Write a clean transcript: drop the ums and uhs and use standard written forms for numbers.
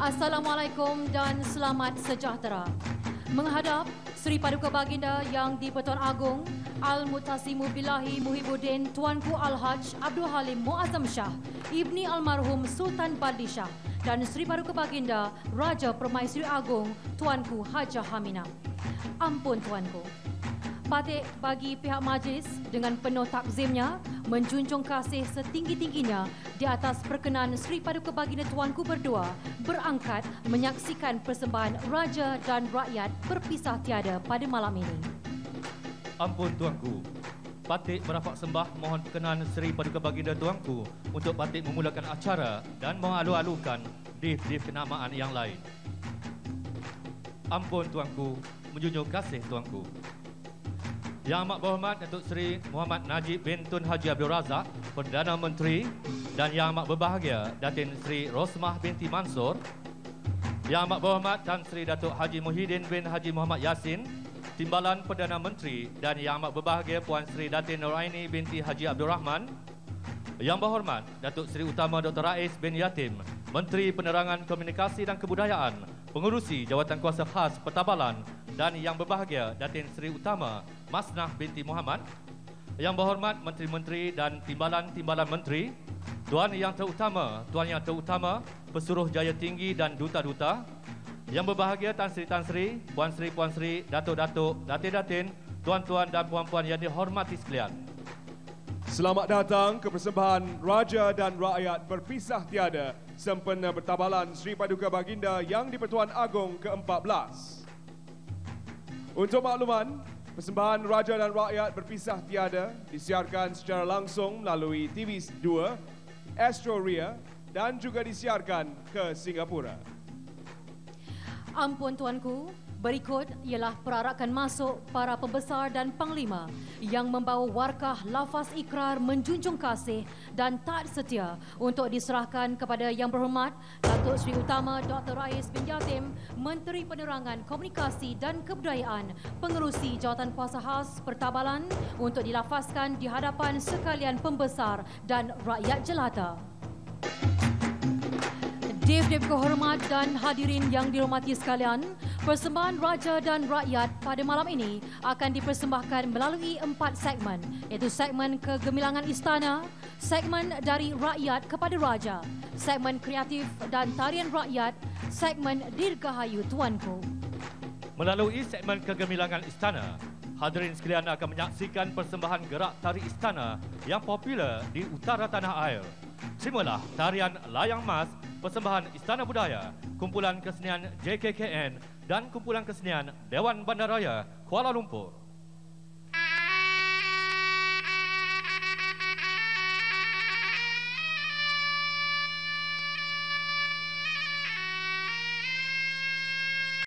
Assalamualaikum dan selamat sejahtera. Menghadap Seri Paduka Baginda Yang di-Pertuan Agong Al-Muttasimu Billahi Muhibbuddin Tuanku Al-Haj Abdul Halim Muazzam Shah, Ibni Almarhum Sultan Baldi Shah dan Seri Paduka Baginda Raja Permaisuri Agong Tuanku Hajah Haminah. Ampun Tuanku. Patik bagi pihak majlis dengan penuh takzimnya menjunjung kasih setinggi-tingginya di atas perkenan Seri Paduka Baginda Tuanku berdua berangkat menyaksikan persembahan Raja dan Rakyat berpisah tiada pada malam ini. Ampun Tuanku. Patik merafak sembah mohon perkenan Seri Paduka Baginda Tuanku untuk Patik memulakan acara dan mengalu-alukan div-div kenamaan yang lain. Ampun Tuanku, menjunjung kasih Tuanku. Yang Amat Berhormat Datuk Seri Muhammad Najib bin Tun Haji Abdul Razak, Perdana Menteri, dan Yang Amat Berbahagia Datin Seri Rosmah binti Mansur, Yang Amat Berhormat Tan Sri Datuk Haji Muhyiddin bin Haji Muhammad Yassin, Timbalan Perdana Menteri, dan Yang Amat Berbahagia Puan Sri Datin Nuraini binti Haji Abdul Rahman, Yang Berhormat Datuk Seri Utama Dr. Rais bin Yatim, Menteri Penerangan Komunikasi dan Kebudayaan, Pengerusi Jawatan Kuasa Khas Pertabalan, dan Yang Berbahagia Datin Seri Utama Masnah binti Muhammad, Yang Berhormat Menteri-Menteri dan Timbalan-Timbalan Menteri, Tuan Yang Terutama, Pesuruh Jaya Tinggi dan Duta-Duta, Yang Berbahagia Tan Sri, Puan Sri, Datuk-Datuk, Datin-Datin, Tuan-Tuan dan Puan-Puan yang dihormati sekalian. Selamat datang ke persembahan Raja dan Rakyat berpisah tiada sempena bertabalan Seri Paduka Baginda Yang di-Pertuan Agong ke-14. Untuk makluman, persembahan Raja dan Rakyat berpisah tiada disiarkan secara langsung melalui TV2, Astro Ria dan juga disiarkan ke Singapura. Ampun Tuanku, berikut ialah perarakan masuk para pembesar dan panglima yang membawa warkah lafaz ikrar menjunjung kasih dan taat setia untuk diserahkan kepada Yang Berhormat Datuk Seri Utama Dr. Rais bin Yatim, Menteri Penerangan Komunikasi dan Kebudayaan, Pengerusi Jawatan Kuasa Khas Pertabalan untuk dilafazkan di hadapan sekalian pembesar dan rakyat jelata. Div-div kehormat dan hadirin yang dihormati sekalian, persembahan Raja dan Rakyat pada malam ini akan dipersembahkan melalui 4 segmen, iaitu segmen kegemilangan istana, segmen dari rakyat kepada raja, segmen kreatif dan tarian rakyat, segmen Dirgahayu Tuanku. Melalui segmen kegemilangan istana, hadirin sekalian akan menyaksikan persembahan gerak tari istana yang popular di utara tanah air. Terimalah tarian Layang Mas, persembahan Istana Budaya, kumpulan kesenian JKKN dan kumpulan kesenian Dewan Bandaraya Kuala Lumpur.